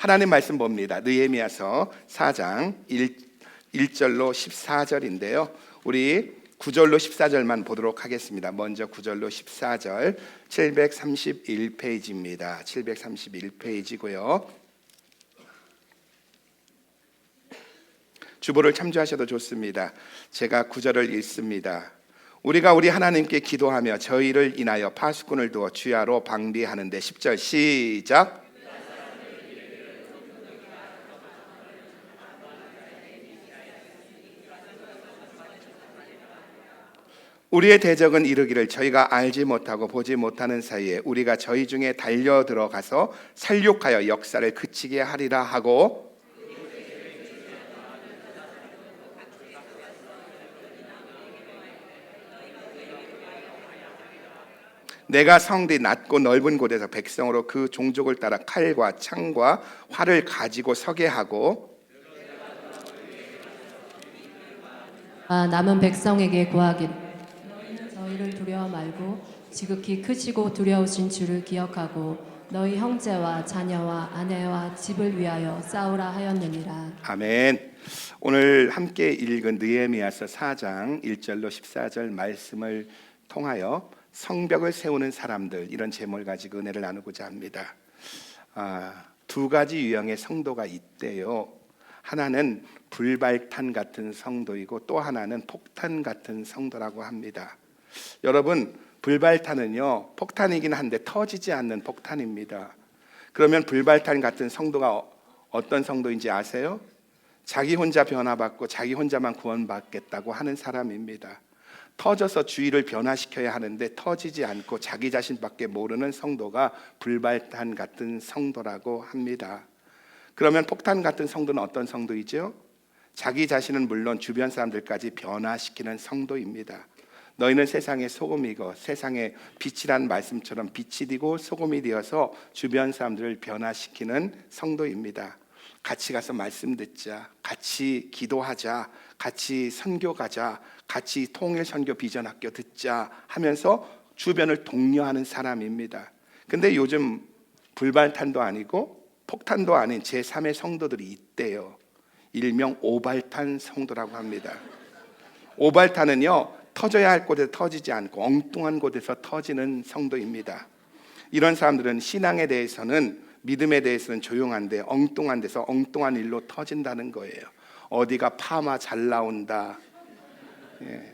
하나님 말씀 봅니다. 느헤미야서 4장 1절로 14절인데요. 우리 9절로 14절만 보도록 하겠습니다. 먼저 9절로 14절 731페이지입니다. 731페이지고요. 주보를 참조하셔도 좋습니다. 제가 9절을 읽습니다. 우리가 우리 하나님께 기도하며 저희를 인하여 파수꾼을 두어 주야로 방비하는데 10절 시작. 우리의 대적은 이르기를 저희가 알지 못하고 보지 못하는 사이에 우리가 저희 중에 달려 들어가서 살육하여 역사를 그치게 하리라 하고, 내가 성뒤 낮고 넓은 곳에서 백성으로 그 종족을 따라 칼과 창과 활을 가지고 서게 하고, 남은 백성에게 구하기를 너희는 저희를 두려워 말고 지극히 크시고 두려우신 주를 기억하고 너희 형제와 자녀와 아내와 집을 위하여 싸우라 하였느니라. 아멘. 오늘 함께 읽은 느헤미야서 4장 1절로 14절 말씀을 통하여 성벽을 세우는 사람들, 이런 제목을 가지고 은혜를 나누고자 합니다. 두 가지 유형의 성도가 있대요. 하나는 불발탄 같은 성도이고 또 하나는 폭탄 같은 성도라고 합니다. 여러분, 불발탄은요, 폭탄이긴 한데 터지지 않는 폭탄입니다. 그러면 불발탄 같은 성도가 어떤 성도인지 아세요? 자기 혼자 변화받고 자기 혼자만 구원받겠다고 하는 사람입니다. 터져서 주위를 변화시켜야 하는데 터지지 않고 자기 자신밖에 모르는 성도가 불발탄 같은 성도라고 합니다. 그러면 폭탄 같은 성도는 어떤 성도이죠? 자기 자신은 물론 주변 사람들까지 변화시키는 성도입니다. 너희는 세상의 소금이고 세상의 빛이란 말씀처럼 빛이 되고 소금이 되어서 주변 사람들을 변화시키는 성도입니다. 같이 가서 말씀 듣자, 같이 기도하자, 같이 선교 가자, 같이 통일 선교 비전 학교 듣자 하면서 주변을 독려하는 사람입니다. 근데 요즘 불발탄도 아니고 폭탄도 아닌 제3의 성도들이 있대요. 일명 오발탄 성도라고 합니다. 오발탄은요, 터져야 할 곳에서 터지지 않고 엉뚱한 곳에서 터지는 성도입니다. 이런 사람들은 신앙에 대해서는, 믿음에 대해서는 조용한데 엉뚱한 데서 엉뚱한 일로 터진다는 거예요. 어디가 파마 잘 나온다,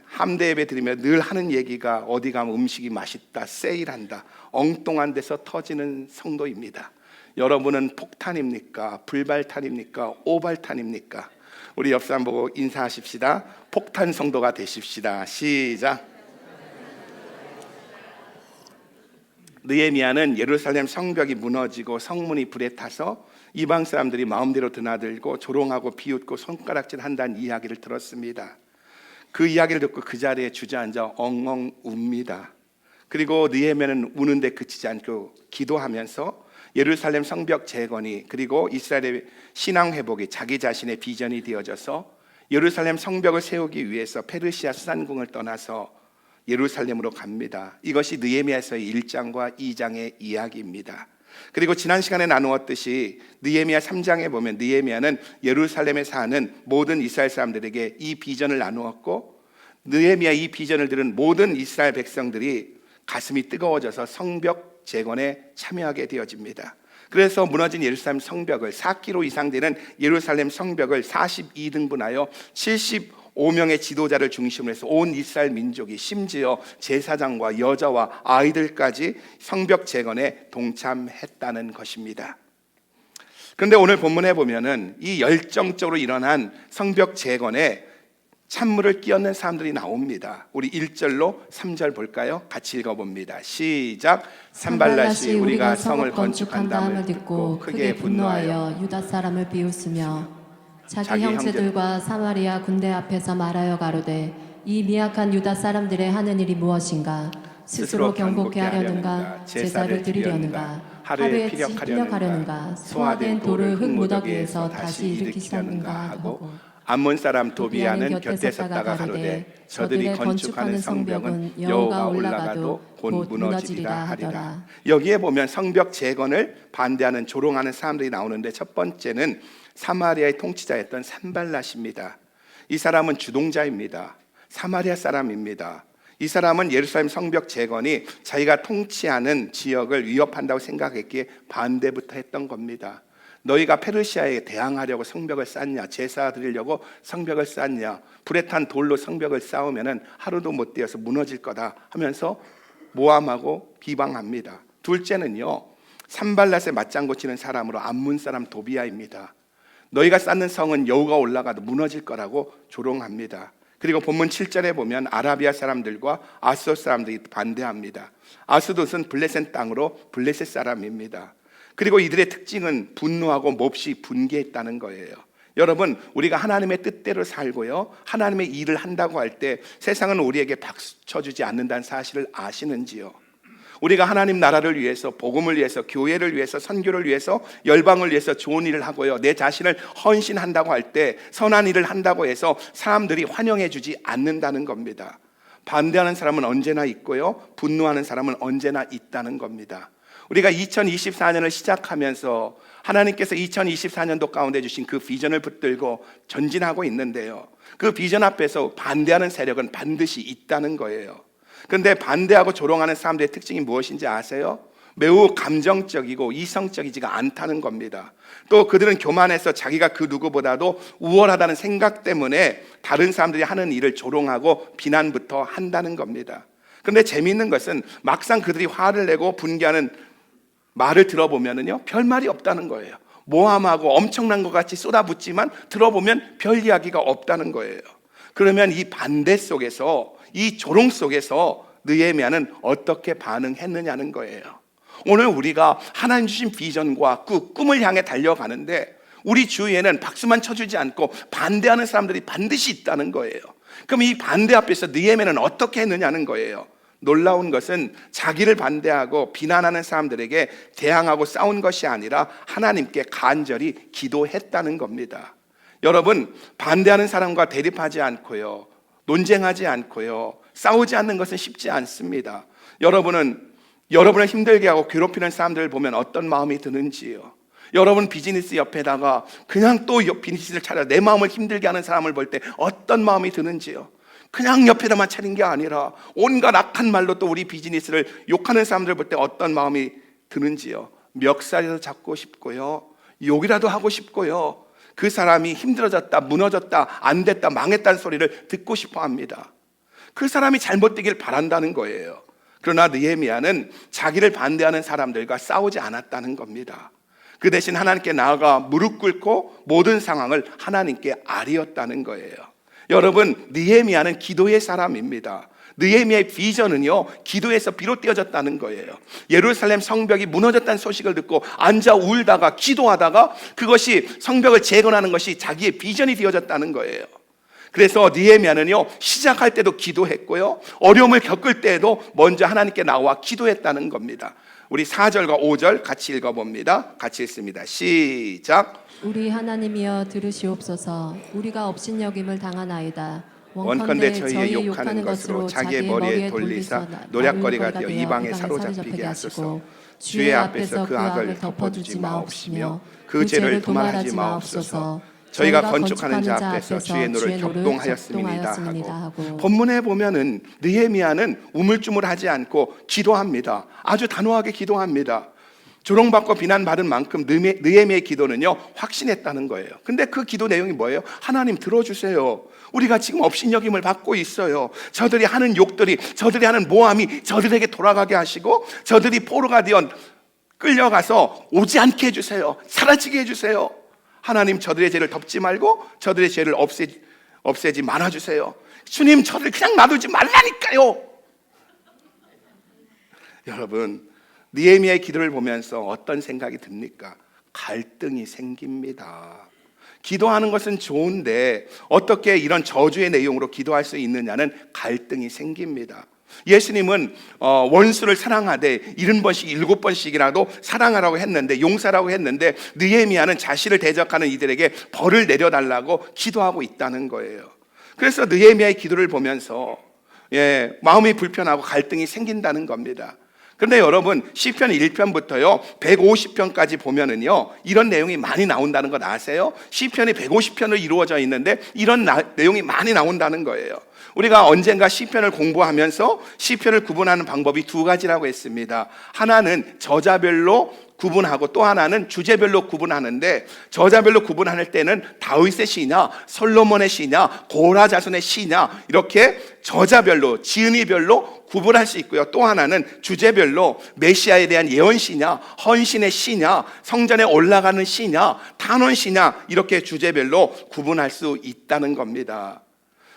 함대 예배 드리면 늘 하는 얘기가 어디 가면 음식이 맛있다, 세일한다, 엉뚱한 데서 터지는 성도입니다. 여러분은 폭탄입니까? 불발탄입니까? 오발탄입니까? 우리 옆 사람 보고 인사하십시다. 폭탄 성도가 되십시다. 시작. 느헤미야는 예루살렘 성벽이 무너지고 성문이 불에 타서 이방 사람들이 마음대로 드나들고 조롱하고 비웃고 손가락질 한다는 이야기를 들었습니다. 그 이야기를 듣고 그 자리에 주저앉아 엉엉 웁니다. 그리고 느헤미야는 우는데 그치지 않고 기도하면서 예루살렘 성벽 재건이, 그리고 이스라엘의 신앙 회복이 자기 자신의 비전이 되어져서 예루살렘 성벽을 세우기 위해서 페르시아 수산궁을 떠나서 예루살렘으로 갑니다. 이것이 느헤미야서의 1장과 2장의 이야기입니다. 그리고 지난 시간에 나누었듯이 느헤미야 3장에 보면 느헤미야는 예루살렘에 사는 모든 이스라엘 사람들에게 이 비전을 나누었고, 느헤미야 이 비전을 들은 모든 이스라엘 백성들이 가슴이 뜨거워져서 성벽 재건에 참여하게 되어집니다. 그래서 무너진 예루살렘 성벽을, 4km 이상 되는 예루살렘 성벽을 42등분하여 75명의 지도자를 중심으로 해서 온 이스라엘 민족이, 심지어 제사장과 여자와 아이들까지 성벽 재건에 동참했다는 것입니다. 그런데 오늘 본문에 보면은 이 열정적으로 일어난 성벽 재건에 찬물을 끼얹는 사람들이 나옵니다. 우리 1절로 3절 볼까요? 같이 읽어봅니다. 시작. 산발랏이 우리가 성을 건축한다함을 듣고 크게 분노하여 유다 사람을 비웃으며 자기 형제들과 사마리아 군대 앞에서 말하여 가로되 이 미약한 유다 사람들의 하는 일이 무엇인가? 스스로 경고케 하려는가? 제사를 드리려는가? 하루에 피력하려는가? 소화된 돌을 흙 무더기에서 다시 일으키려는가? 하고 암몬 사람 도비아는 곁에 섰다가 가로되 저들이 건축하는 성벽은 여호가 올라가도 곧 무너지리라 하리라. 여기에 보면 성벽 재건을 반대하는 조롱하는 사람들이 나오는데, 첫 번째는 사마리아의 통치자였던 산발랏입니다. 이 사람은 주동자입니다. 사마리아 사람입니다. 이 사람은 예루살렘 성벽 재건이 자기가 통치하는 지역을 위협한다고 생각했기에 반대부터 했던 겁니다. 너희가 페르시아에 대항하려고 성벽을 쌓냐, 제사 드리려고 성벽을 쌓냐, 불에 탄 돌로 성벽을 쌓으면 하루도 못 되어서 무너질 거다 하면서 모함하고 비방합니다. 둘째는요, 산발랏에 맞장구 치는 사람으로 암몬 사람 도비아입니다. 너희가 쌓는 성은 여호가 올라가도 무너질 거라고 조롱합니다. 그리고 본문 7절에 보면 아라비아 사람들과 아스돗 사람들이 반대합니다. 아스돗은 블레셋 땅으로 블레셋 사람입니다. 그리고 이들의 특징은 분노하고 몹시 분개했다는 거예요. 여러분, 우리가 하나님의 뜻대로 살고요, 하나님의 일을 한다고 할 때 세상은 우리에게 박수 쳐주지 않는다는 사실을 아시는지요? 우리가 하나님 나라를 위해서, 복음을 위해서, 교회를 위해서, 선교를 위해서, 열방을 위해서 좋은 일을 하고요, 내 자신을 헌신한다고 할 때, 선한 일을 한다고 해서 사람들이 환영해 주지 않는다는 겁니다. 반대하는 사람은 언제나 있고요, 분노하는 사람은 언제나 있다는 겁니다. 우리가 2024년을 시작하면서 하나님께서 2024년도 가운데 주신 그 비전을 붙들고 전진하고 있는데요, 그 비전 앞에서 반대하는 세력은 반드시 있다는 거예요. 그런데 반대하고 조롱하는 사람들의 특징이 무엇인지 아세요? 매우 감정적이고 이성적이지가 않다는 겁니다. 또 그들은 교만해서 자기가 그 누구보다도 우월하다는 생각 때문에 다른 사람들이 하는 일을 조롱하고 비난부터 한다는 겁니다. 그런데 재미있는 것은 막상 그들이 화를 내고 분개하는 말을 들어보면요, 별 말이 없다는 거예요. 모함하고 엄청난 것 같이 쏟아붓지만 들어보면 별 이야기가 없다는 거예요. 그러면 이 반대 속에서, 이 조롱 속에서 느헤미야는 어떻게 반응했느냐는 거예요. 오늘 우리가 하나님 주신 비전과 꿈을 향해 달려가는데 우리 주위에는 박수만 쳐주지 않고 반대하는 사람들이 반드시 있다는 거예요. 그럼 이 반대 앞에서 느헤미야는 어떻게 했느냐는 거예요. 놀라운 것은 자기를 반대하고 비난하는 사람들에게 대항하고 싸운 것이 아니라 하나님께 간절히 기도했다는 겁니다. 여러분, 반대하는 사람과 대립하지 않고요, 논쟁하지 않고요, 싸우지 않는 것은 쉽지 않습니다. 여러분을 힘들게 하고 괴롭히는 사람들을 보면 어떤 마음이 드는지요? 여러분 비즈니스 옆에다가 그냥 또 비즈니스를 차려 내 마음을 힘들게 하는 사람을 볼 때 어떤 마음이 드는지요? 그냥 옆에다만 차린 게 아니라 온갖 악한 말로 또 우리 비즈니스를 욕하는 사람들 볼 때 어떤 마음이 드는지요? 멱살이라도 잡고 싶고요, 욕이라도 하고 싶고요, 그 사람이 힘들어졌다, 무너졌다, 안 됐다, 망했다는 소리를 듣고 싶어 합니다. 그 사람이 잘못되길 바란다는 거예요. 그러나 느헤미야는 자기를 반대하는 사람들과 싸우지 않았다는 겁니다. 그 대신 하나님께 나아가 무릎 꿇고 모든 상황을 하나님께 아뢰었다는 거예요. 여러분, 느헤미야는 기도의 사람입니다. 느헤미야의 비전은요, 기도에서 비롯되어졌다는 거예요. 예루살렘 성벽이 무너졌다는 소식을 듣고 앉아 울다가 기도하다가 그것이 성벽을 재건하는 것이 자기의 비전이 되어졌다는 거예요. 그래서 느헤미야는요, 시작할 때도 기도했고요, 어려움을 겪을 때에도 먼저 하나님께 나와 기도했다는 겁니다. 우리 4절과 5절 같이 읽어봅니다. 같이 읽습니다. 시작. 우리 하나님이여 들으시옵소서. 우리가 업신여김을 당하나이다. 원컨대 저희의 욕하는 것으로 자기의 머리에 돌리사 노략거리가 되어 이방에 사로잡히게 하소서. 주의 앞에서 그 악을 덮어두지 마옵시며 그 죄를 도말하지 마옵소서. 저희가 건축하는 자 앞에서 주의 노를 격동하였음이니이다 하고, 본문에 보면은 느헤미야는 우물쭈물하지 않고 기도합니다. 아주 단호하게 기도합니다. 조롱받고 비난받은 만큼 느헤미야의 기도는요, 확신했다는 거예요. 근데 그 기도 내용이 뭐예요? 하나님 들어주세요. 우리가 지금 업신여김을 받고 있어요. 저들이 하는 욕들이, 저들이 하는 모함이 저들에게 돌아가게 하시고 저들이 포로가 되어 끌려가서 오지 않게 해주세요. 사라지게 해주세요. 하나님, 저들의 죄를 덮지 말고 저들의 죄를 없애지 말아주세요. 주님, 저를 그냥 놔두지 말라니까요. 여러분, 느헤미야의 기도를 보면서 어떤 생각이 듭니까? 갈등이 생깁니다. 기도하는 것은 좋은데 어떻게 이런 저주의 내용으로 기도할 수 있느냐는 갈등이 생깁니다. 예수님은 원수를 사랑하되 70번씩 7번씩이라도 사랑하라고 했는데, 용서라고 했는데, 느헤미야는 자신을 대적하는 이들에게 벌을 내려달라고 기도하고 있다는 거예요. 그래서 느헤미야의 기도를 보면서 마음이 불편하고 갈등이 생긴다는 겁니다. 그런데 여러분, 시편 1편부터요 150편까지 보면은요 이런 내용이 많이 나온다는 것 아세요? 시편이 150편으로 이루어져 있는데 이런 내용이 많이 나온다는 거예요. 우리가 언젠가 시편을 공부하면서 시편을 구분하는 방법이 두 가지라고 했습니다. 하나는 저자별로 구분하고 또 하나는 주제별로 구분하는데, 저자별로 구분할 때는 다윗의 시냐, 솔로몬의 시냐, 고라 자손의 시냐, 이렇게 저자별로, 지은이별로 구분할 수 있고요. 또 하나는 주제별로 메시아에 대한 예언시냐, 헌신의 시냐, 성전에 올라가는 시냐, 탄원시냐, 이렇게 주제별로 구분할 수 있다는 겁니다.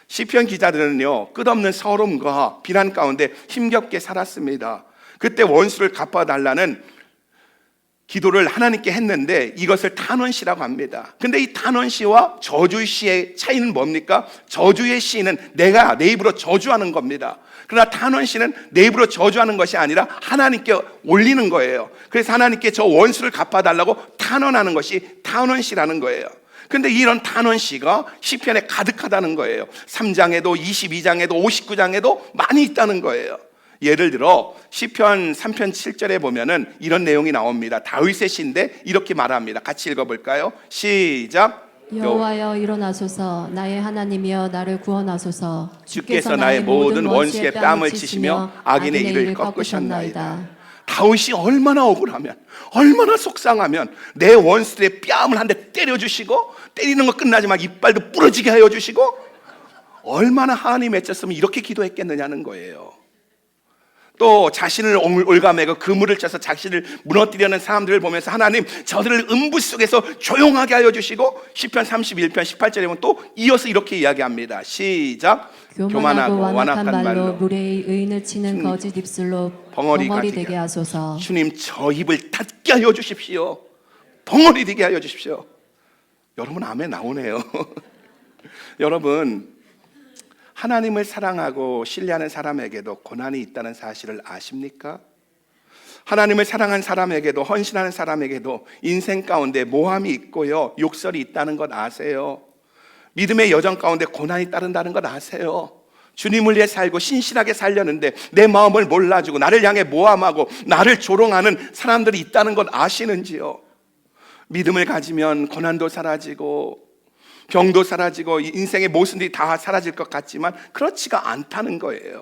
시편 기자들은요 끝없는 서름과 비난 가운데 힘겹게 살았습니다. 그때 원수를 갚아달라는 기도를 하나님께 했는데 이것을 탄원시라고 합니다. 근데 이 탄원시와 저주시의 차이는 뭡니까? 저주의 시는 내가 내 입으로 저주하는 겁니다. 그러나 탄원시는 내 입으로 저주하는 것이 아니라 하나님께 올리는 거예요. 그래서 하나님께 저 원수를 갚아달라고 탄원하는 것이 탄원시라는 거예요. 근데 이런 탄원시가 시편에 가득하다는 거예요. 3장에도 22장에도 59장에도 많이 있다는 거예요. 예를 들어 시편 3편 7절에 보면은 이런 내용이 나옵니다. 다윗의 시인데 이렇게 말합니다. 같이 읽어볼까요? 시작. 여호와여 일어나소서, 나의 하나님이여 나를 구원하소서. 주께서 나의 모든 원수의 뺨을 치시며 악인의 일을 꺾으셨나이다. 다윗이 얼마나 억울하면, 얼마나 속상하면 내 원수들의 뺨을 한 대 때려주시고, 때리는 거 끝나지 막 이빨도 부러지게 하여 주시고, 얼마나 하나님 맺혔으면 이렇게 기도했겠느냐는 거예요. 또 자신을 올가매고 그물을 쳐서 자신을 무너뜨리려는 사람들을 보면서 하나님 저들을 음부 속에서 조용하게 하여 주시고, 시편 31편 18절에 보면 또 이어서 이렇게 이야기합니다. 시작. 교만하고 완악한 말로 무례히 의인을 치는 거짓 입술로 벙어리 되게 하소서. 주님 저 입을 닫게 하여 주십시오. 벙어리 되게 하여 주십시오. 여러분 아멘 나오네요. 여러분, 하나님을 사랑하고 신뢰하는 사람에게도 고난이 있다는 사실을 아십니까? 하나님을 사랑한 사람에게도, 헌신하는 사람에게도 인생 가운데 모함이 있고요, 욕설이 있다는 것 아세요? 믿음의 여정 가운데 고난이 따른다는 것 아세요? 주님을 위해 살고 신실하게 살려는데 내 마음을 몰라주고 나를 향해 모함하고 나를 조롱하는 사람들이 있다는 것 아시는지요? 믿음을 가지면 고난도 사라지고 병도 사라지고 인생의 모든 일이 다 사라질 것 같지만 그렇지가 않다는 거예요.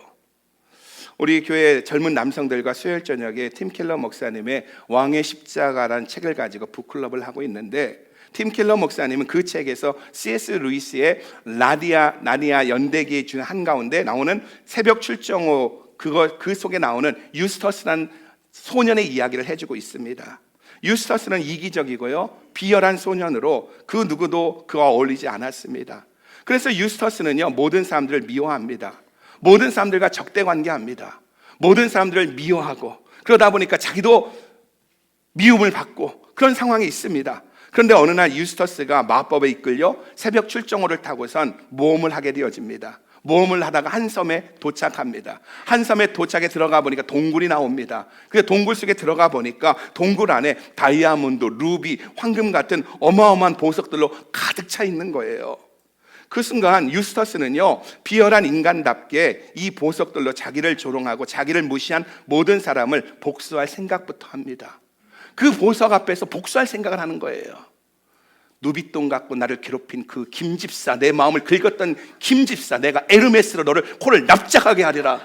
우리 교회 젊은 남성들과 수요일 저녁에 팀 켈러 목사님의 왕의 십자가라는 책을 가지고 북클럽을 하고 있는데, 팀 켈러 목사님은 그 책에서 C.S. 루이스의 나디아 연대기 중 한가운데 나오는 새벽 출정호 그 속에 나오는 유스터스라는 소년의 이야기를 해주고 있습니다. 유스터스는 이기적이고요, 비열한 소년으로 그 누구도 그와 어울리지 않았습니다. 그래서 유스터스는요 모든 사람들을 미워합니다. 모든 사람들과 적대관계합니다. 모든 사람들을 미워하고, 그러다 보니까 자기도 미움을 받고 그런 상황이 있습니다. 그런데 어느 날 유스터스가 마법에 이끌려 새벽 출정호를 타고선 모험을 하게 되어집니다. 모험을 하다가 한 섬에 도착합니다. 한 섬에 도착해 들어가 보니까 동굴이 나옵니다. 그 동굴 속에 들어가 보니까 동굴 안에 다이아몬드, 루비, 황금 같은 어마어마한 보석들로 가득 차 있는 거예요. 그 순간 유스터스는요 비열한 인간답게 이 보석들로 자기를 조롱하고 자기를 무시한 모든 사람을 복수할 생각부터 합니다. 그 보석 앞에서 복수할 생각을 하는 거예요. 누비똥 갖고 나를 괴롭힌 그 김집사, 내 마음을 긁었던 김집사, 내가 에르메스로 너를 코를 납작하게 하리라.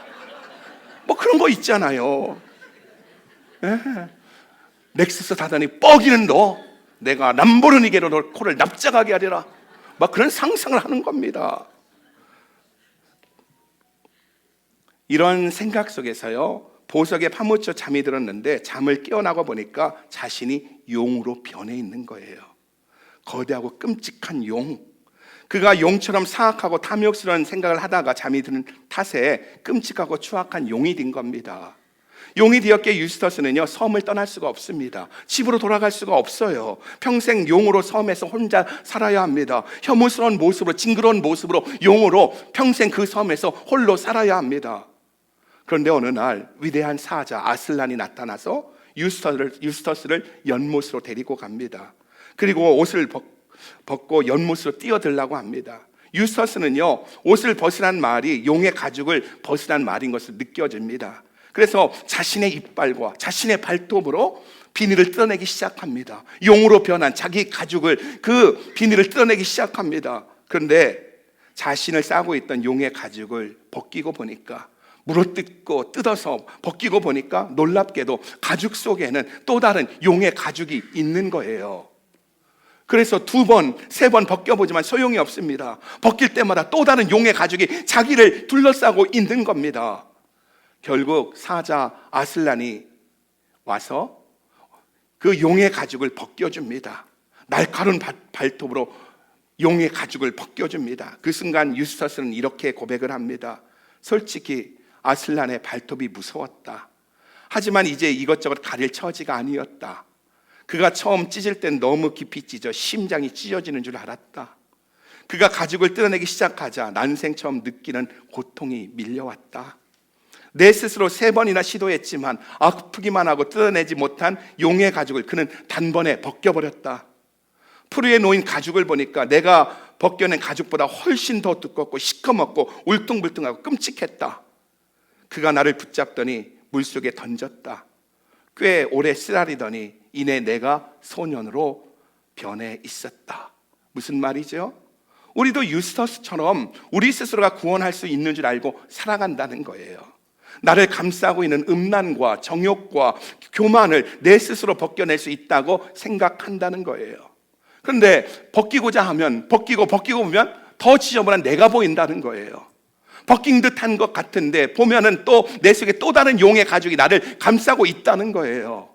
뭐 그런 거 있잖아요. 넥스스 타더니 뻐기는 너, 내가 람보르니게로 너를 코를 납작하게 하리라. 막 그런 상상을 하는 겁니다. 이런 생각 속에서요 보석에 파묻혀 잠이 들었는데 잠을 깨어나고 보니까 자신이 용으로 변해 있는 거예요. 거대하고 끔찍한 용. 그가 용처럼 사악하고 탐욕스러운 생각을 하다가 잠이 드는 탓에 끔찍하고 추악한 용이 된 겁니다. 용이 되었기에 유스터스는요 섬을 떠날 수가 없습니다. 집으로 돌아갈 수가 없어요. 평생 용으로 섬에서 혼자 살아야 합니다. 혐오스러운 모습으로, 징그러운 모습으로 용으로 평생 그 섬에서 홀로 살아야 합니다. 그런데 어느 날 위대한 사자 아슬란이 나타나서 유스터스를 연못으로 데리고 갑니다. 그리고 옷을 벗고 연못으로 뛰어들라고 합니다. 유스터스는요, 옷을 벗으란 말이 용의 가죽을 벗으란 말인 것을 느껴집니다. 그래서 자신의 이빨과 자신의 발톱으로 비닐을 뜯어내기 시작합니다. 용으로 변한 자기 가죽을, 그 비닐을 뜯어내기 시작합니다. 그런데 자신을 싸고 있던 용의 가죽을 벗기고 보니까, 물어뜯고 뜯어서 벗기고 보니까 놀랍게도 가죽 속에는 또 다른 용의 가죽이 있는 거예요. 그래서 2번, 3번 벗겨보지만 소용이 없습니다. 벗길 때마다 또 다른 용의 가죽이 자기를 둘러싸고 있는 겁니다. 결국 사자 아슬란이 와서 그 용의 가죽을 벗겨줍니다. 날카로운 발톱으로 용의 가죽을 벗겨줍니다. 그 순간 유스터스는 이렇게 고백을 합니다. 솔직히 아슬란의 발톱이 무서웠다. 하지만 이제 이것저것 가릴 처지가 아니었다. 그가 처음 찢을 땐 너무 깊이 찢어 심장이 찢어지는 줄 알았다. 그가 가죽을 뜯어내기 시작하자 난생 처음 느끼는 고통이 밀려왔다. 내 스스로 3번이나 시도했지만 아프기만 하고 뜯어내지 못한 용의 가죽을 그는 단번에 벗겨버렸다. 풀 위에 놓인 가죽을 보니까 내가 벗겨낸 가죽보다 훨씬 더 두껍고 시커멓고 울퉁불퉁하고 끔찍했다. 그가 나를 붙잡더니 물속에 던졌다. 꽤 오래 쓰라리더니 이내 내가 소년으로 변해 있었다. 무슨 말이죠? 우리도 유스터스처럼 우리 스스로가 구원할 수 있는 줄 알고 살아간다는 거예요. 나를 감싸고 있는 음란과 정욕과 교만을 내 스스로 벗겨낼 수 있다고 생각한다는 거예요. 그런데 벗기고자 하면 벗기고 보면 더 지저분한 내가 보인다는 거예요. 벗긴 듯한 것 같은데 보면은 또 내 속에 또 다른 용의 가죽이 나를 감싸고 있다는 거예요.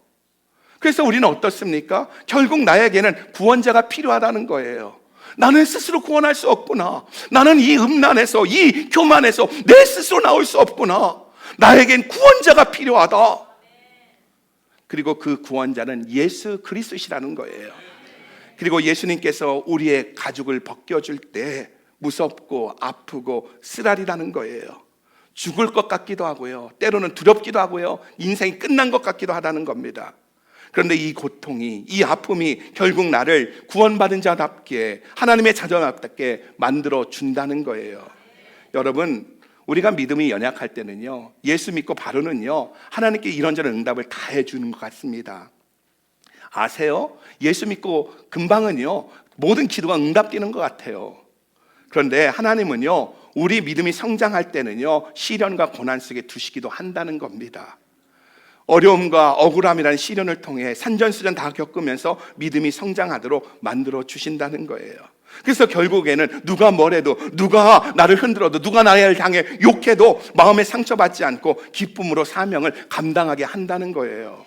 그래서 우리는 어떻습니까? 결국 나에게는 구원자가 필요하다는 거예요. 나는 스스로 구원할 수 없구나. 나는 이 음란에서, 이 교만에서 내 스스로 나올 수 없구나. 나에겐 구원자가 필요하다. 그리고 그 구원자는 예수 그리스도시라는 거예요. 그리고 예수님께서 우리의 가죽을 벗겨줄 때 무섭고 아프고 쓰라리라는 거예요. 죽을 것 같기도 하고요, 때로는 두렵기도 하고요, 인생이 끝난 것 같기도 하다는 겁니다. 그런데 이 고통이, 이 아픔이 결국 나를 구원받은 자답게, 하나님의 자녀답게 만들어 준다는 거예요. 여러분, 우리가 믿음이 연약할 때는요, 예수 믿고 바로는요, 하나님께 이런저런 응답을 다 해주는 것 같습니다. 아세요? 예수 믿고 금방은요, 모든 기도가 응답되는 것 같아요. 그런데 하나님은요, 우리 믿음이 성장할 때는요, 시련과 고난 속에 두시기도 한다는 겁니다. 어려움과 억울함이라는 시련을 통해 산전수전 다 겪으면서 믿음이 성장하도록 만들어 주신다는 거예요. 그래서 결국에는 누가 뭐래도, 누가 나를 흔들어도, 누가 나를 향해 욕해도 마음에 상처받지 않고 기쁨으로 사명을 감당하게 한다는 거예요.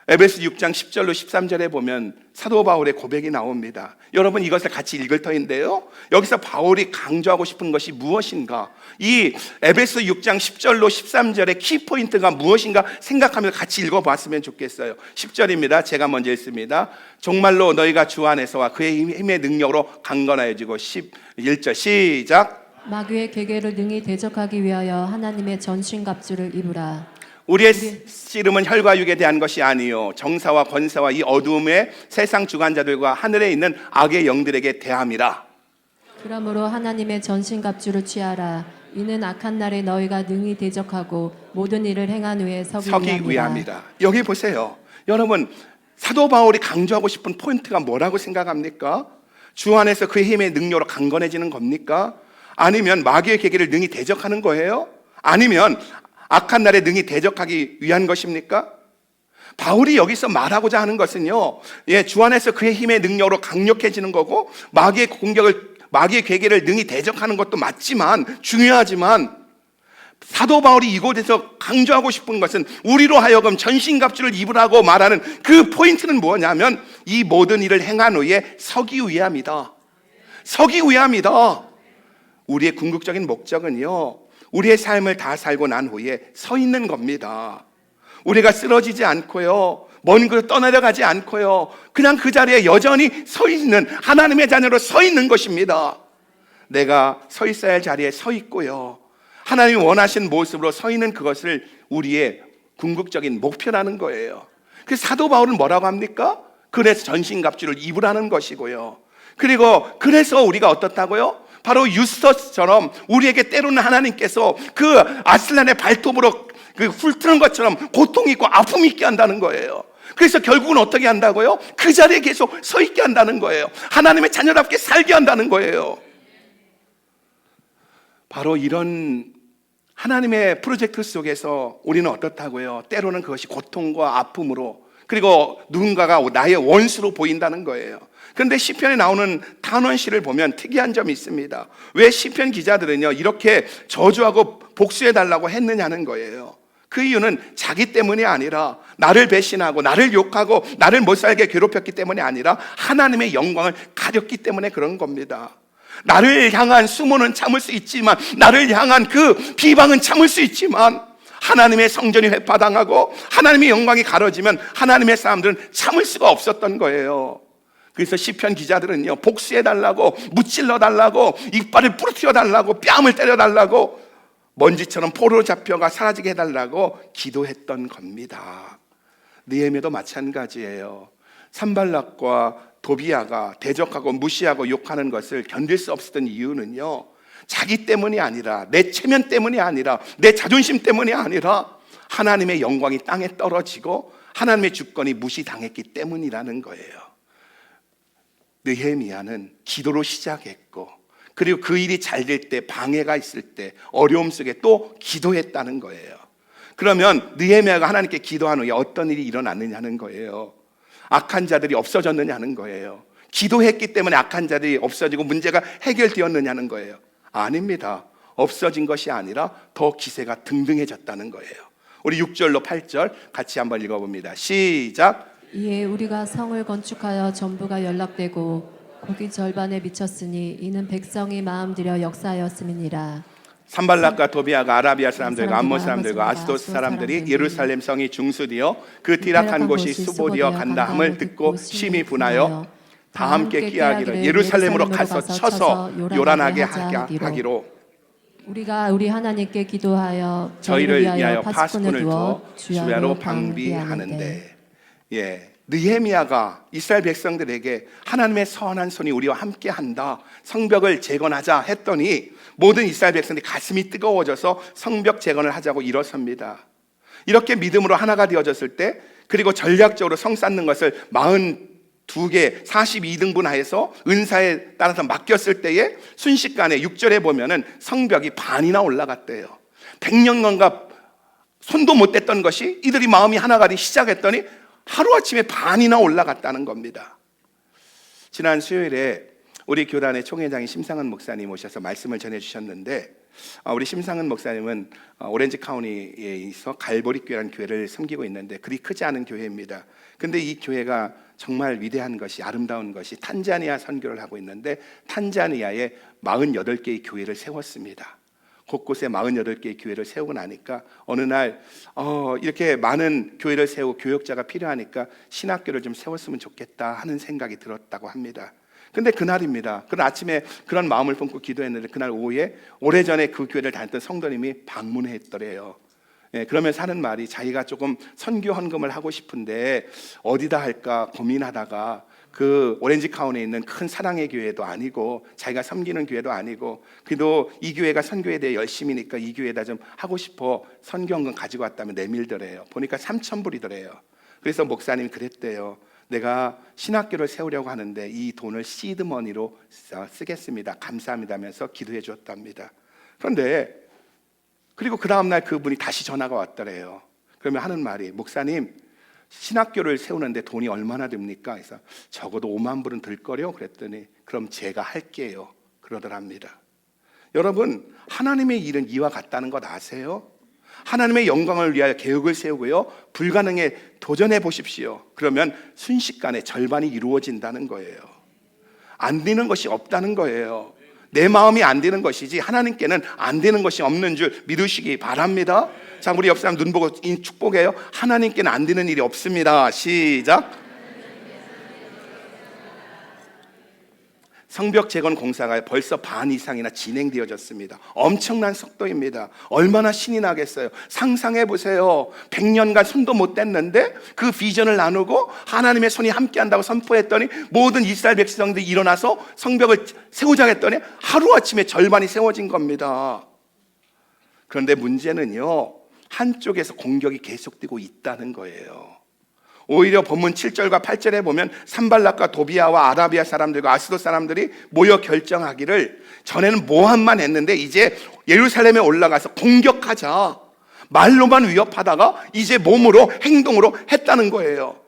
에베소 6장 10절로 13절에 보면 사도 바울의 고백이 나옵니다. 여러분, 이것을 같이 읽을 터인데요, 여기서 바울이 강조하고 싶은 것이 무엇인가, 이 에베소 6장 10절로 13절의 키포인트가 무엇인가 생각하면서 같이 읽어봤으면 좋겠어요. 10절입니다. 제가 먼저 읽습니다. 정말로 너희가 주 안에서와 그의 힘의 능력으로 강건하여지고, 11절 시작. 마귀의 계계를 능히 대적하기 위하여 하나님의 전신갑주를 입으라. 우리의 씨름은 혈과 육에 대한 것이 아니요 정사와 권세와 이 어두움의 세상 주관자들과 하늘에 있는 악의 영들에게 대함이라. 그러므로 하나님의 전신갑주를 취하라. 이는 악한 날에 너희가 능히 대적하고 모든 일을 행한 후에 서기 위함이라. 여기 보세요. 여러분, 사도 바울이 강조하고 싶은 포인트가 뭐라고 생각합니까? 주 안에서 그의 힘의 능력으로 강건해지는 겁니까? 아니면 마귀의 계계를 능히 대적하는 거예요? 아니면 악한 날에 능히 대적하기 위한 것입니까? 바울이 여기서 말하고자 하는 것은요, 주 안에서 그의 힘의 능력으로 강력해지는 거고, 마귀의 계계를 능히 대적하는 것도 맞지만, 중요하지만, 사도 바울이 이곳에서 강조하고 싶은 것은 우리로 하여금 전신갑주를 입으라고 말하는 그 포인트는 뭐냐면, 이 모든 일을 행한 후에 서기 위함이다. 서기 위함이다. 우리의 궁극적인 목적은요, 우리의 삶을 다 살고 난 후에 서 있는 겁니다. 우리가 쓰러지지 않고요, 먼 곳으로 떠내려가지 않고요, 그냥 그 자리에 여전히 서 있는 하나님의 자녀로 서 있는 것입니다. 내가 서 있어야 할 자리에 서 있고요, 하나님이 원하신 모습으로 서 있는 그것을 우리의 궁극적인 목표라는 거예요. 그래서 사도 바울은 뭐라고 합니까? 그래서 전신갑주를 입으라는 것이고요. 그리고 그래서 우리가 어떻다고요? 바로 유스터스처럼 우리에게 때로는 하나님께서 그 아슬란의 발톱으로 그 훑는 것처럼 고통이 있고 아픔이 있게 한다는 거예요. 그래서 결국은 어떻게 한다고요? 그 자리에 계속 서 있게 한다는 거예요. 하나님의 자녀답게 살게 한다는 거예요. 바로 이런 하나님의 프로젝트 속에서 우리는 어떻다고요? 때로는 그것이 고통과 아픔으로, 그리고 누군가가 나의 원수로 보인다는 거예요. 그런데 시편에 나오는 단원시를 보면 특이한 점이 있습니다. 왜 시편 기자들은요 이렇게 저주하고 복수해달라고 했느냐는 거예요. 그 이유는 자기 때문이 아니라, 나를 배신하고 나를 욕하고 나를 못살게 괴롭혔기 때문이 아니라 하나님의 영광을 가렸기 때문에 그런 겁니다. 나를 향한 수모는 참을 수 있지만, 나를 향한 그 비방은 참을 수 있지만, 하나님의 성전이 회파당하고 하나님의 영광이 가려지면 하나님의 사람들은 참을 수가 없었던 거예요. 그래서 시편 기자들은요 복수해달라고, 무찔러달라고, 이빨을 부러뜨려달라고, 뺨을 때려달라고, 먼지처럼 포로로 잡혀가 사라지게 해달라고 기도했던 겁니다. 느헤미야도 마찬가지예요. 산발락과 도비야가 대적하고 무시하고 욕하는 것을 견딜 수 없었던 이유는요, 자기 때문이 아니라, 내 체면 때문이 아니라, 내 자존심 때문이 아니라 하나님의 영광이 땅에 떨어지고 하나님의 주권이 무시당했기 때문이라는 거예요. 느헤미야는 기도로 시작했고, 그리고 그 일이 잘 될 때, 방해가 있을 때, 어려움 속에 또 기도했다는 거예요. 그러면 느헤미야가 하나님께 기도한 후에 어떤 일이 일어났느냐는 거예요. 악한 자들이 없어졌느냐는 거예요. 기도했기 때문에 악한 자들이 없어지고 문제가 해결되었느냐는 거예요. 아닙니다. 없어진 것이 아니라 더 기세가 등등해졌다는 거예요. 우리 6절로 8절 같이 한번 읽어봅니다. 시작. 이에 우리가 성을 건축하여 전부가 연락되고 고기 절반에 미쳤으니 이는 백성이 마음 들여 역사하였음이니라. 산발락과 도비야가 아라비아 사람들과 암몬 사람들과 아스도스 사람들이 예루살렘 성이 중수되어 그 디락한 곳이 수보되어 간다함을 듣고 심히 분하여 다 함께 끼하기를 예루살렘으로 가서 쳐서 요란하게 하기로 우리가 우리 하나님께 기도하여 저희를 위하여 파수꾼을 파수꾼을 두어 주야로 방비하는데. 느헤미야가 이스라엘 백성들에게 하나님의 선한 손이 우리와 함께 한다, 성벽을 재건하자 했더니 모든 이스라엘 백성들이 가슴이 뜨거워져서 성벽 재건을 하자고 일어섭니다. 이렇게 믿음으로 하나가 되어졌을 때, 그리고 전략적으로 성 쌓는 것을 42개 42등분하여서 은사에 따라서 맡겼을 때에 순식간에 6절에 보면은 성벽이 반이나 올라갔대요. 100년간가 손도 못 댔던 것이 이들이 마음이 하나가 되기 시작했더니 하루아침에 반이나 올라갔다는 겁니다. 지난 수요일에 우리 교단의 총회장인 심상은 목사님 오셔서 말씀을 전해주셨는데, 우리 심상은 목사님은 오렌지 카운티에 있어 갈보리 교회라는 교회를 섬기고 있는데 그리 크지 않은 교회입니다. 근데 이 교회가 정말 위대한 것이, 아름다운 것이 탄자니아 선교를 하고 있는데 탄자니아에 48개의 교회를 세웠습니다. 곳곳에 48개의 교회를 세우고 나니까 어느 날 이렇게 많은 교회를 세우고 교역자가 필요하니까 신학교를 좀 세웠으면 좋겠다 하는 생각이 들었다고 합니다. 근데 그날입니다. 그날 아침에 그런 마음을 품고 기도했는데 그날 오후에 오래전에 그 교회를 다녔던 성도님이 방문했더래요. 그러면서 하는 말이, 자기가 조금 선교 헌금을 하고 싶은데 어디다 할까 고민하다가 그 오렌지 카운티에 있는 큰 사랑의 교회도 아니고 자기가 섬기는 교회도 아니고, 그래도 이 교회가 선교에 대해 열심이니까 이 교회에다 좀 하고 싶어 선교헌금 가지고 왔다면 내밀더래요. 보니까 3,000불이더래요. 그래서 목사님이 그랬대요. 내가 신학교를 세우려고 하는데 이 돈을 시드머니로 쓰겠습니다. 감사합니다 하면서 기도해 주었답니다. 그런데 그리고 그 다음날 그분이 다시 전화가 왔더래요. 그러면 하는 말이, 목사님 신학교를 세우는데 돈이 얼마나 듭니까? 그래서 적어도 5만 불은 들 거요. 그랬더니 그럼 제가 할게요 그러더랍니다. 여러분, 하나님의 일은 이와 같다는 것 아세요? 하나님의 영광을 위하여 계획을 세우고요, 불가능에 도전해 보십시오. 그러면 순식간에 절반이 이루어진다는 거예요. 안 되는 것이 없다는 거예요. 내 마음이 안 되는 것이지 하나님께는 안 되는 것이 없는 줄 믿으시기 바랍니다. 자, 우리 옆 사람 눈 보고 축복해요. 하나님께는 안 되는 일이 없습니다. 시작. 성벽 재건 공사가 벌써 반 이상이나 진행되어졌습니다. 엄청난 속도입니다. 얼마나 신이 나겠어요. 상상해 보세요. 100년간 손도 못 댔는데 그 비전을 나누고 하나님의 손이 함께한다고 선포했더니 모든 이스라엘 백성들이 일어나서 성벽을 세우자 했더니 하루아침에 절반이 세워진 겁니다. 그런데 문제는요, 한쪽에서 공격이 계속되고 있다는 거예요. 오히려 본문 7절과 8절에 보면 산발락과 도비아와 아라비아 사람들과 아스돗 사람들이 모여 결정하기를, 전에는 모함만 했는데 이제 예루살렘에 올라가서 공격하자, 말로만 위협하다가 이제 몸으로 행동으로 했다는 거예요.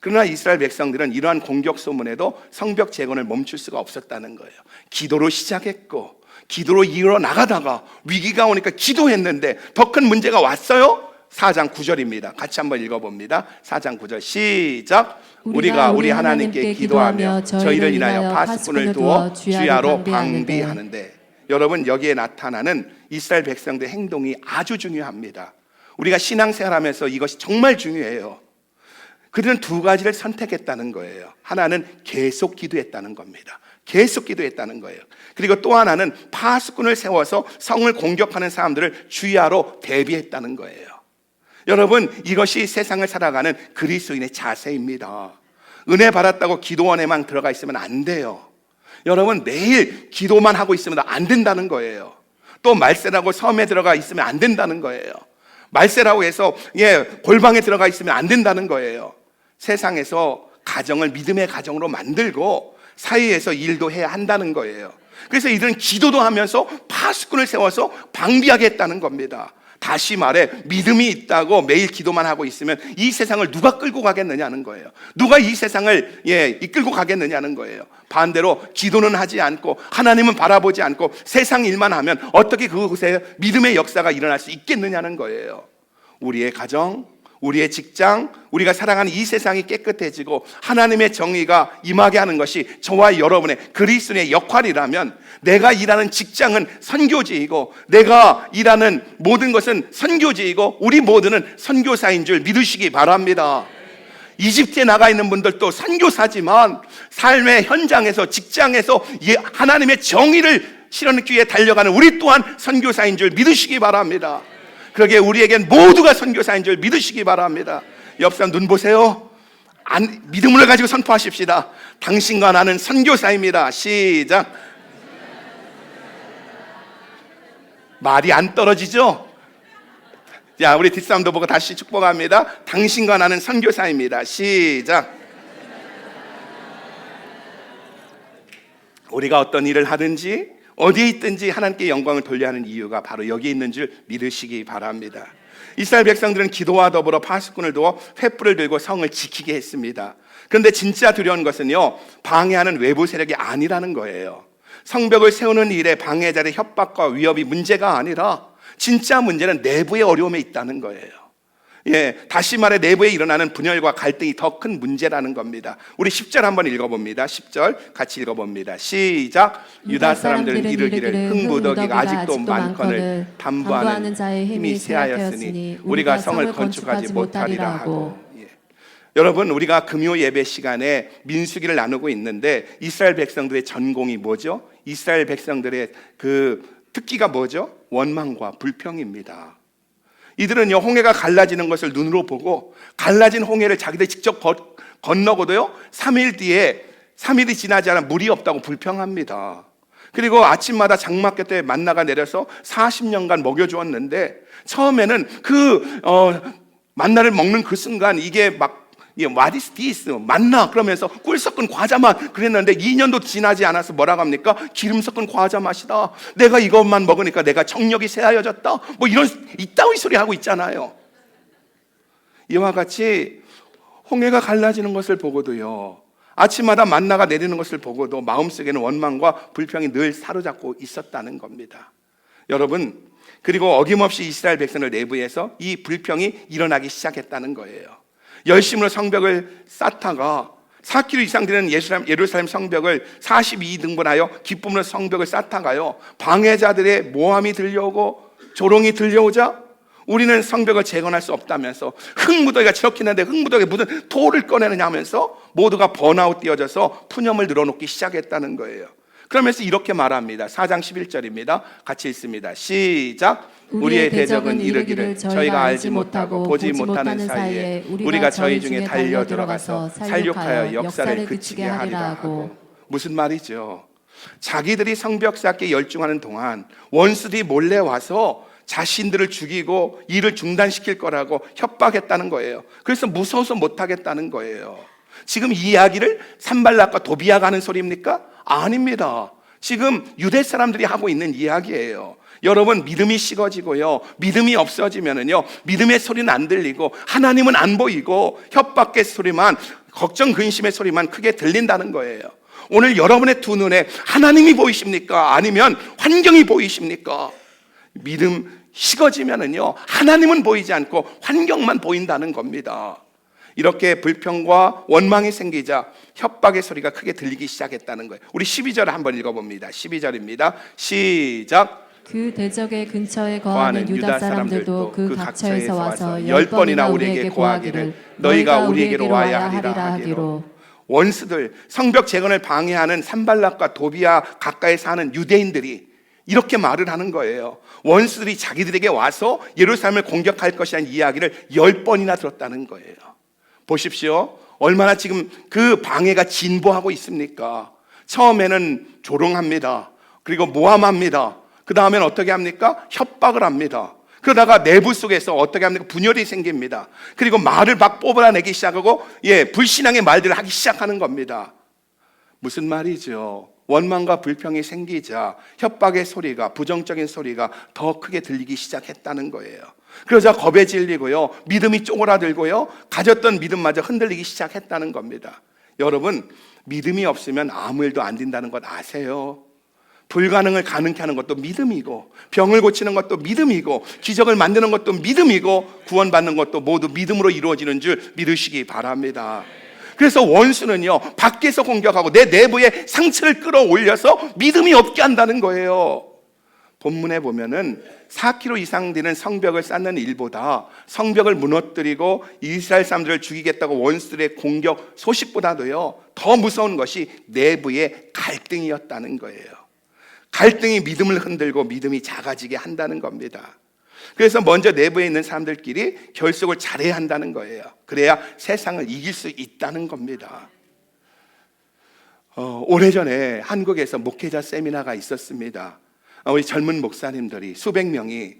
그러나 이스라엘 백성들은 이러한 공격 소문에도 성벽 재건을 멈출 수가 없었다는 거예요. 기도로 시작했고 기도로 이어나가다가 위기가 오니까 기도했는데 더 큰 문제가 왔어요. 4장 9절입니다. 같이 한번 읽어봅니다. 4장 9절 시작. 우리가 우리 하나님께 기도하며 저희를 인하여 파수꾼을 두어 주야로 방비하는데. 여러분, 여기에 나타나는 이스라엘 백성들의 행동이 아주 중요합니다. 우리가 신앙생활하면서 이것이 정말 중요해요. 그들은 두 가지를 선택했다는 거예요. 하나는 계속 기도했다는 겁니다. 계속 기도했다는 거예요. 그리고 또 하나는 파수꾼을 세워서 성을 공격하는 사람들을 주야로 대비했다는 거예요. 여러분, 이것이 세상을 살아가는 그리스도인의 자세입니다. 은혜 받았다고 기도원에만 들어가 있으면 안 돼요. 여러분, 매일 기도만 하고 있으면 안 된다는 거예요. 또 말세라고 섬에 들어가 있으면 안 된다는 거예요. 말세라고 해서 골방에 들어가 있으면 안 된다는 거예요. 세상에서 가정을 믿음의 가정으로 만들고 사회에서 일도 해야 한다는 거예요. 그래서 이들은 기도도 하면서 파수꾼을 세워서 방비하게 했다는 겁니다. 다시 말해, 믿음이 있다고 매일 기도만 하고 있으면 이 세상을 누가 끌고 가겠느냐는 거예요. 누가 이 세상을 이끌고 가겠느냐는 거예요. 반대로 기도는 하지 않고 하나님은 바라보지 않고 세상 일만 하면 어떻게 그곳에 믿음의 역사가 일어날 수 있겠느냐는 거예요. 우리의 가정, 우리의 직장, 우리가 살아가는 이 세상이 깨끗해지고 하나님의 정의가 임하게 하는 것이 저와 여러분의 그리스도의 역할이라면, 내가 일하는 직장은 선교지이고 내가 일하는 모든 것은 선교지이고 우리 모두는 선교사인 줄 믿으시기 바랍니다. 이집트에 나가 있는 분들도 선교사지만 삶의 현장에서, 직장에서 하나님의 정의를 실현하기 위해 달려가는 우리 또한 선교사인 줄 믿으시기 바랍니다. 그러기에 우리에겐 모두가 선교사인 줄 믿으시기 바랍니다. 옆 사람 눈 보세요. 믿음을 가지고 선포하십시다. 당신과 나는 선교사입니다. 시작. 말이 안 떨어지죠? 자, 우리 뒷사람도 보고 다시 축복합니다. 당신과 나는 선교사입니다. 시작. 우리가 어떤 일을 하든지 어디에 있든지 하나님께 영광을 돌려야 하는 이유가 바로 여기에 있는 줄 믿으시기 바랍니다. 이스라엘 백성들은 기도와 더불어 파수꾼을 두어 횃불을 들고 성을 지키게 했습니다. 그런데 진짜 두려운 것은요, 방해하는 외부 세력이 아니라는 거예요. 성벽을 세우는 일에 방해자의 협박과 위협이 문제가 아니라 진짜 문제는 내부의 어려움에 있다는 거예요. 다시 말해 내부에 일어나는 분열과 갈등이 더 큰 문제라는 겁니다. 우리 10절 한번 읽어봅니다. 10절 같이 읽어봅니다. 시작. 유다 사람들은 이르기를 흥무더기가 아직도 많거늘 담보하는 자의 힘이 쇠하였으니 우리가 성을 건축하지 못하리라 하고. 여러분, 우리가 금요 예배 시간에 민수기를 나누고 있는데 이스라엘 백성들의 전공이 뭐죠? 이스라엘 백성들의 그 특기가 뭐죠? 원망과 불평입니다. 이들은요, 홍해가 갈라지는 것을 눈으로 보고 갈라진 홍해를 자기들이 직접 건너고도요 3일이 지나지 않아 물이 없다고 불평합니다. 그리고 아침마다 장막 곁에 만나가 내려서 40년간 먹여주었는데 처음에는 만나를 먹는 그 순간 이게 막 What is this? 만나 그러면서 꿀 섞은 과자 맛 그랬는데 2년도 지나지 않아서 뭐라고 합니까? 기름 섞은 과자 맛이다. 내가 이것만 먹으니까 내가 정력이 쇠하여졌다. 뭐 이런 이따위 소리 하고 있잖아요. 이와 같이 홍해가 갈라지는 것을 보고도요, 아침마다 만나가 내리는 것을 보고도 마음속에는 원망과 불평이 늘 사로잡고 있었다는 겁니다. 여러분, 그리고 어김없이 이스라엘 백성들 내부에서 이 불평이 일어나기 시작했다는 거예요. 열심으로 성벽을 쌓다가 4km 이상 되는 예루살렘 성벽을 42등분하여 기쁨으로 성벽을 쌓다가요, 방해자들의 모함이 들려오고 조롱이 들려오자 우리는 성벽을 재건할 수 없다면서 흙무더기가 저렇게 있는데 흙무더기에 무슨 돌을 꺼내느냐 하면서 모두가 번아웃 뛰어져서 푸념을 늘어놓기 시작했다는 거예요. 그러면서 이렇게 말합니다. 4장 11절입니다. 같이 읽습니다. 시작. 우리의 대적은 이르기를 저희가 알지 못하고 보지 못하는 사이에 우리가 저희 중에 달려 들어가서 살육하여 역사를 그치게 하리라 하고. 무슨 말이죠? 자기들이 성벽 쌓기에 열중하는 동안 원수들이 몰래 와서 자신들을 죽이고 일을 중단시킬 거라고 협박했다는 거예요. 그래서 무서워서 못하겠다는 거예요. 지금 이 이야기를 산발락과 도비아가 하는 소리입니까? 아닙니다. 지금 유대 사람들이 하고 있는 이야기예요. 여러분, 믿음이 식어지고요, 믿음이 없어지면은요, 믿음의 소리는 안 들리고 하나님은 안 보이고 협박의 소리만, 걱정 근심의 소리만 크게 들린다는 거예요. 오늘 여러분의 두 눈에 하나님이 보이십니까? 아니면 환경이 보이십니까? 믿음 식어지면은요, 하나님은 보이지 않고 환경만 보인다는 겁니다. 이렇게 불평과 원망이 생기자 협박의 소리가 크게 들리기 시작했다는 거예요. 우리 12절 한번 읽어봅니다. 12절입니다. 시작. 그 대적의 근처에 거하는 유다 사람들도 그 각처에서 와서 10번이나 우리에게 고하기를 너희가 우리에게로 와야 하리라 하기로. 원수들, 성벽 재건을 방해하는 산발락과 도비아 가까이 사는 유대인들이 이렇게 말을 하는 거예요. 원수들이 자기들에게 와서 예루살렘을 공격할 것이라는 이야기를 10번이나 들었다는 거예요. 보십시오. 얼마나 지금 그 방해가 진보하고 있습니까? 처음에는 조롱합니다. 그리고 모함합니다. 그 다음엔 어떻게 합니까? 협박을 합니다. 그러다가 내부 속에서 어떻게 합니까? 분열이 생깁니다. 그리고 말을 막 뽑아내기 시작하고 불신앙의 말들을 하기 시작하는 겁니다. 무슨 말이죠? 원망과 불평이 생기자 협박의 소리가, 부정적인 소리가 더 크게 들리기 시작했다는 거예요. 그러자 겁에 질리고요, 믿음이 쪼그라들고요, 가졌던 믿음마저 흔들리기 시작했다는 겁니다. 여러분, 믿음이 없으면 아무 일도 안 된다는 것 아세요? 불가능을 가능케 하는 것도 믿음이고, 병을 고치는 것도 믿음이고, 기적을 만드는 것도 믿음이고, 구원받는 것도 모두 믿음으로 이루어지는 줄 믿으시기 바랍니다. 그래서 원수는요, 밖에서 공격하고 내 내부에 상처를 끌어올려서 믿음이 없게 한다는 거예요. 본문에 보면은 4km 이상 되는 성벽을 쌓는 일보다 성벽을 무너뜨리고 이스라엘 사람들을 죽이겠다고 원수들의 공격 소식보다도요, 더 무서운 것이 내부의 갈등이었다는 거예요. 갈등이 믿음을 흔들고 믿음이 작아지게 한다는 겁니다. 그래서 먼저 내부에 있는 사람들끼리 결속을 잘해야 한다는 거예요. 그래야 세상을 이길 수 있다는 겁니다. 오래전에 한국에서 목회자 세미나가 있었습니다. 우리 젊은 목사님들이 수백 명이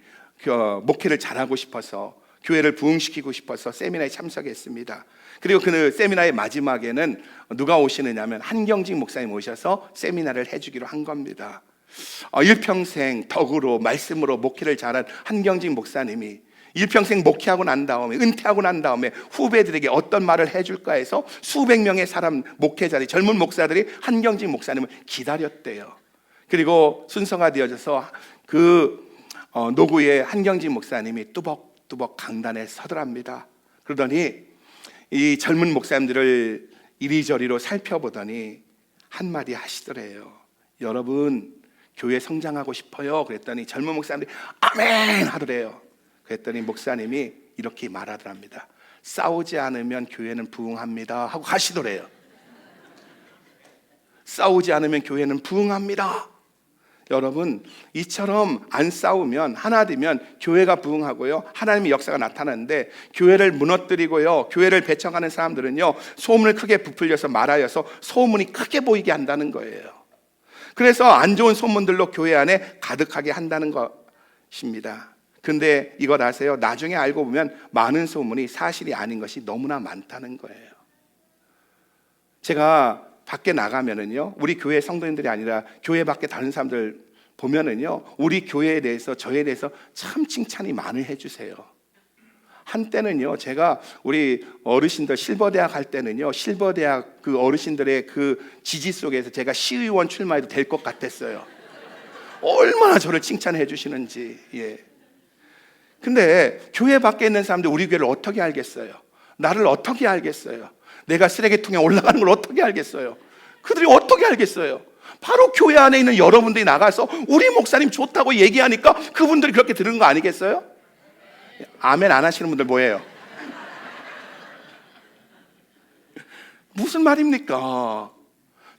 목회를 잘하고 싶어서, 교회를 부흥시키고 싶어서 세미나에 참석했습니다. 그리고 그 세미나의 마지막에는 누가 오시느냐 하면 한경직 목사님 오셔서 세미나를 해주기로 한 겁니다. 일평생 덕으로 말씀으로 목회를 잘한 한경직 목사님이 일평생 목회하고 난 다음에, 은퇴하고 난 다음에 후배들에게 어떤 말을 해줄까 해서 수백 명의 사람, 목회자들이, 젊은 목사들이 한경직 목사님을 기다렸대요. 그리고 순서가 되어져서 그 노구의 한경직 목사님이 뚜벅뚜벅 강단에 서더랍니다. 그러더니 이 젊은 목사님들을 이리저리로 살펴보더니 한마디 하시더래요. 여러분, 교회 성장하고 싶어요. 그랬더니 젊은 목사님들이 아멘 하더래요. 그랬더니 목사님이 이렇게 말하더랍니다. 싸우지 않으면 교회는 부흥합니다 하고 가시더래요. 싸우지 않으면 교회는 부흥합니다. 여러분, 이처럼 안 싸우면, 하나 되면 교회가 부흥하고요, 하나님의 역사가 나타나는데, 교회를 무너뜨리고요, 교회를 배척하는 사람들은요, 소문을 크게 부풀려서 말하여서 소문이 크게 보이게 한다는 거예요. 그래서 안 좋은 소문들로 교회 안에 가득하게 한다는 것입니다. 근데 이걸 아세요? 나중에 알고 보면 많은 소문이 사실이 아닌 것이 너무나 많다는 거예요. 제가 밖에 나가면은요, 우리 교회 성도님들이 아니라 교회 밖에 다른 사람들 보면은요, 우리 교회에 대해서, 저에 대해서 참 칭찬이 많이 해주세요. 한때는요, 제가 우리 어르신들 실버대학 할 때는요, 실버대학 그 어르신들의 그 지지 속에서 제가 시의원 출마해도 될 것 같았어요. 얼마나 저를 칭찬해 주시는지. 근데 교회 밖에 있는 사람들 우리 교회를 어떻게 알겠어요? 나를 어떻게 알겠어요? 내가 쓰레기통에 올라가는 걸 어떻게 알겠어요? 그들이 어떻게 알겠어요? 바로 교회 안에 있는 여러분들이 나가서 우리 목사님 좋다고 얘기하니까 그분들이 그렇게 들은 거 아니겠어요? 아멘 안 하시는 분들 뭐예요? 무슨 말입니까?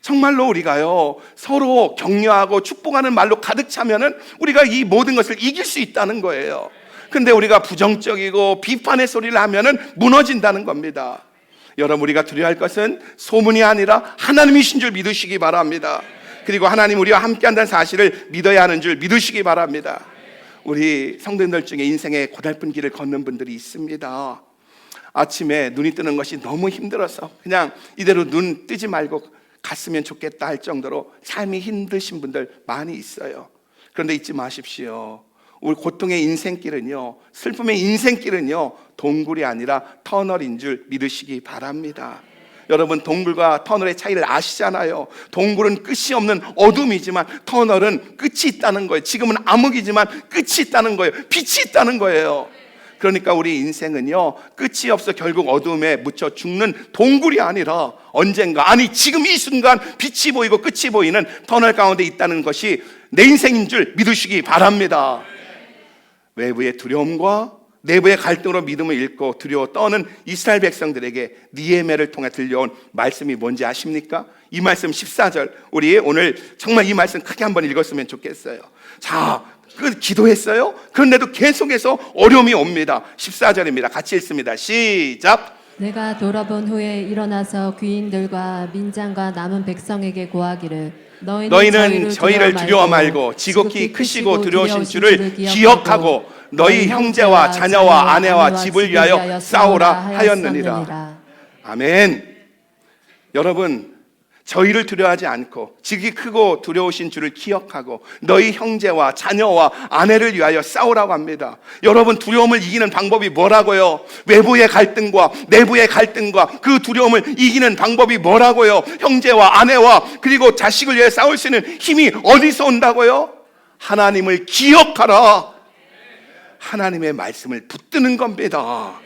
정말로 우리가요 서로 격려하고 축복하는 말로 가득 차면은 우리가 이 모든 것을 이길 수 있다는 거예요. 근데 우리가 부정적이고 비판의 소리를 하면은 무너진다는 겁니다. 여러분, 우리가 두려워할 것은 소문이 아니라 하나님이신 줄 믿으시기 바랍니다. 그리고 하나님 우리와 함께한다는 사실을 믿어야 하는 줄 믿으시기 바랍니다. 우리 성도님들 중에 인생의 고달픈 길을 걷는 분들이 있습니다. 아침에 눈이 뜨는 것이 너무 힘들어서 그냥 이대로 눈 뜨지 말고 갔으면 좋겠다 할 정도로 삶이 힘드신 분들 많이 있어요. 그런데 잊지 마십시오. 우리 고통의 인생길은요, 슬픔의 인생길은요 동굴이 아니라 터널인 줄 믿으시기 바랍니다. 여러분, 동굴과 터널의 차이를 아시잖아요. 동굴은 끝이 없는 어둠이지만 터널은 끝이 있다는 거예요. 지금은 암흑이지만 끝이 있다는 거예요. 빛이 있다는 거예요. 그러니까 우리 인생은요 끝이 없어 결국 어둠에 묻혀 죽는 동굴이 아니라 언젠가, 아니 지금 이 순간 빛이 보이고 끝이 보이는 터널 가운데 있다는 것이 내 인생인 줄 믿으시기 바랍니다. 외부의 두려움과 내부의 갈등으로 믿음을 잃고 두려워 떠는 이스라엘 백성들에게 느헤미야를 통해 들려온 말씀이 뭔지 아십니까? 이 말씀 14절, 우리 오늘 정말 이 말씀 크게 한번 읽었으면 좋겠어요. 자, 기도했어요? 그런데도 계속해서 어려움이 옵니다. 14절입니다. 같이 읽습니다. 시작. 내가 돌아본 후에 일어나서 귀인들과 민장과 남은 백성에게 고하기를 너희는 저희를 두려워 말고 지극히 크시고 두려우신 주를 기억하고 너희 형제와 자녀와 아내와 집을 위하여 싸우라 하였느니라. 아멘. 여러분, 저희를 두려워하지 않고 지극히 크고 두려우신 주를 기억하고 너희 형제와 자녀와 아내를 위하여 싸우라고 합니다. 여러분, 두려움을 이기는 방법이 뭐라고요? 외부의 갈등과 내부의 갈등과 그 두려움을 이기는 방법이 뭐라고요? 형제와 아내와 그리고 자식을 위해 싸울 수 있는 힘이 어디서 온다고요? 하나님을 기억하라. 하나님의 말씀을 붙드는 겁니다.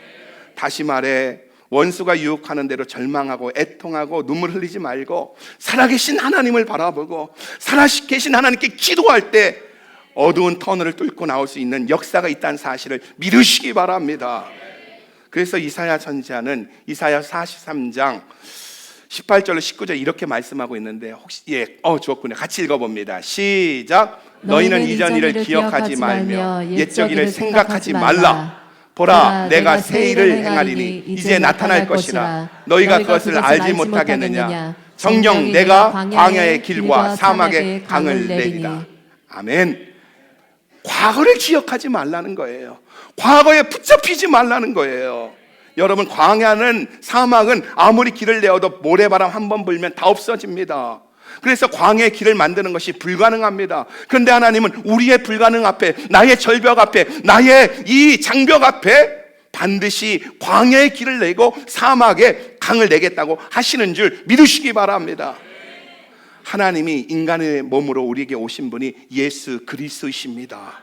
다시 말해, 원수가 유혹하는 대로 절망하고 애통하고 눈물 흘리지 말고 살아계신 하나님을 바라보고 살아계신 하나님께 기도할 때 어두운 터널을 뚫고 나올 수 있는 역사가 있다는 사실을 믿으시기 바랍니다. 그래서 이사야 선지자는 이사야 43장 18절로 19절 이렇게 말씀하고 있는데, 혹시 좋군요. 같이 읽어봅니다. 시작. 너희는 이전 일을 기억하지 말며 옛적 일을 생각하지 말라. 보라, 내가 새 일을 행하리니 이제 나타날 것이라. 너희가 그것을 알지 못하겠느냐? 정녕 내가 광야의 길과 사막의 강을 내리라. 아멘. 과거를 기억하지 말라는 거예요. 과거에 붙잡히지 말라는 거예요. 여러분, 광야는, 사막은 아무리 길을 내어도 모래바람 한 번 불면 다 없어집니다. 그래서 광야의 길을 만드는 것이 불가능합니다. 그런데 하나님은 우리의 불가능 앞에, 나의 절벽 앞에, 나의 이 장벽 앞에 반드시 광야의 길을 내고 사막에 강을 내겠다고 하시는 줄 믿으시기 바랍니다. 하나님이 인간의 몸으로 우리에게 오신 분이 예수 그리스도이십니다.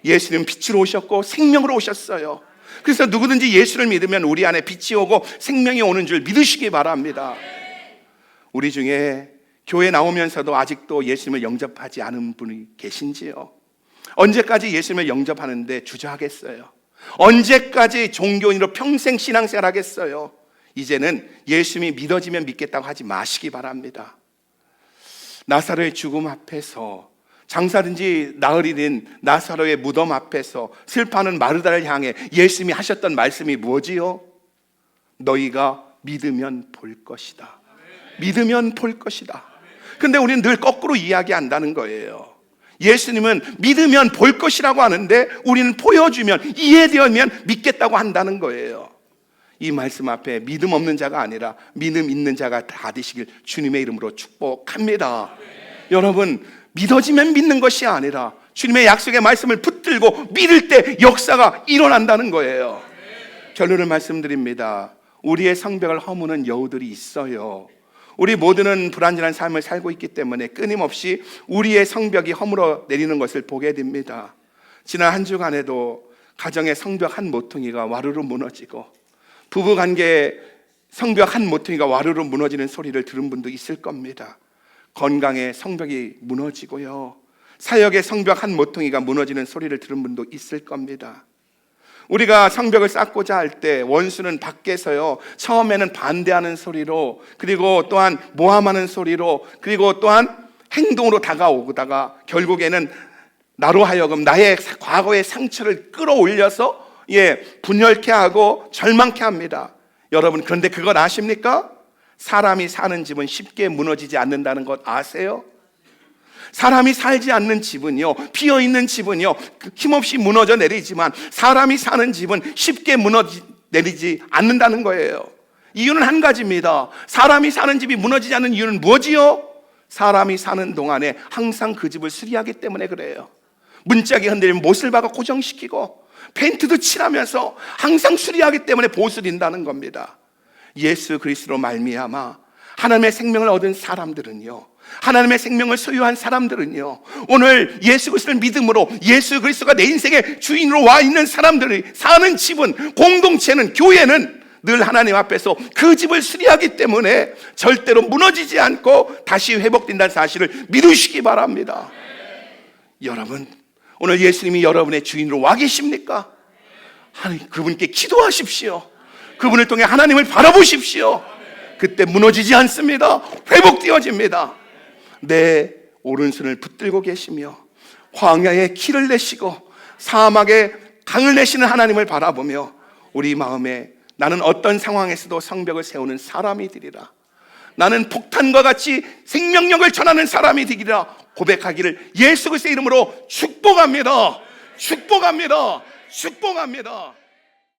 예수는 빛으로 오셨고 생명으로 오셨어요. 그래서 누구든지 예수를 믿으면 우리 안에 빛이 오고 생명이 오는 줄 믿으시기 바랍니다. 우리 중에 교회 나오면서도 아직도 예수님을 영접하지 않은 분이 계신지요? 언제까지 예수님을 영접하는데 주저하겠어요? 언제까지 종교인으로 평생 신앙생활 하겠어요? 이제는 예수님이 믿어지면 믿겠다고 하지 마시기 바랍니다. 나사로의 죽음 앞에서, 장사든지 나흘이 된 나사로의 무덤 앞에서 슬퍼하는 마르다를 향해 예수님이 하셨던 말씀이 뭐지요? 너희가 믿으면 볼 것이다. 믿으면 볼 것이다. 근데 우리는 늘 거꾸로 이야기한다는 거예요. 예수님은 믿으면 볼 것이라고 하는데 우리는 보여주면, 이해되면 믿겠다고 한다는 거예요. 이 말씀 앞에 믿음 없는 자가 아니라 믿음 있는 자가 다 되시길 주님의 이름으로 축복합니다. 여러분, 믿어지면 믿는 것이 아니라 주님의 약속의 말씀을 붙들고 믿을 때 역사가 일어난다는 거예요. 결론을 말씀드립니다. 우리의 성벽을 허무는 여우들이 있어요. 우리 모두는 불완전한 삶을 살고 있기 때문에 끊임없이 우리의 성벽이 허물어 내리는 것을 보게 됩니다. 지난 한 주간에도 가정의 성벽 한 모퉁이가 와르르 무너지고, 부부관계 성벽 한 모퉁이가 와르르 무너지는 소리를 들은 분도 있을 겁니다. 건강의 성벽이 무너지고요, 사역의 성벽 한 모퉁이가 무너지는 소리를 들은 분도 있을 겁니다. 우리가 성벽을 쌓고자 할 때 원수는 밖에서요, 처음에는 반대하는 소리로, 그리고 또한 모함하는 소리로, 그리고 또한 행동으로 다가오다가 결국에는 나로 하여금 나의 과거의 상처를 끌어올려서 분열케 하고 절망케 합니다. 여러분, 그런데 그걸 아십니까? 사람이 사는 집은 쉽게 무너지지 않는다는 것 아세요? 사람이 살지 않는 집은요, 비어있는 집은요, 힘없이 무너져 내리지만 사람이 사는 집은 쉽게 무너져 내리지 않는다는 거예요. 이유는 한 가지입니다. 사람이 사는 집이 무너지지 않는 이유는 뭐지요? 사람이 사는 동안에 항상 그 집을 수리하기 때문에 그래요. 문짝이 흔들리면 못을 박아 고정시키고 페인트도 칠하면서 항상 수리하기 때문에 보수된다는 겁니다. 예수 그리스도로 말미암아 하나님의 생명을 얻은 사람들은요, 하나님의 생명을 소유한 사람들은요, 오늘 예수 그리스도를 믿음으로 예수 그리스도가 내 인생의 주인으로 와 있는 사람들이 사는 집은, 공동체는, 교회는 늘 하나님 앞에서 그 집을 수리하기 때문에 절대로 무너지지 않고 다시 회복된다는 사실을 믿으시기 바랍니다. 여러분, 오늘 예수님이 여러분의 주인으로 와 계십니까? 하나님, 그분께 기도하십시오. 그분을 통해 하나님을 바라보십시오. 그때 무너지지 않습니다. 회복되어집니다. 내 오른손을 붙들고 계시며 광야에 길을 내시고 사막에 강을 내시는 하나님을 바라보며 우리 마음에 나는 어떤 상황에서도 성벽을 세우는 사람이 되리라, 나는 폭탄과 같이 생명력을 전하는 사람이 되리라 고백하기를 예수 그리스도의 이름으로 축복합니다. 축복합니다. 축복합니다.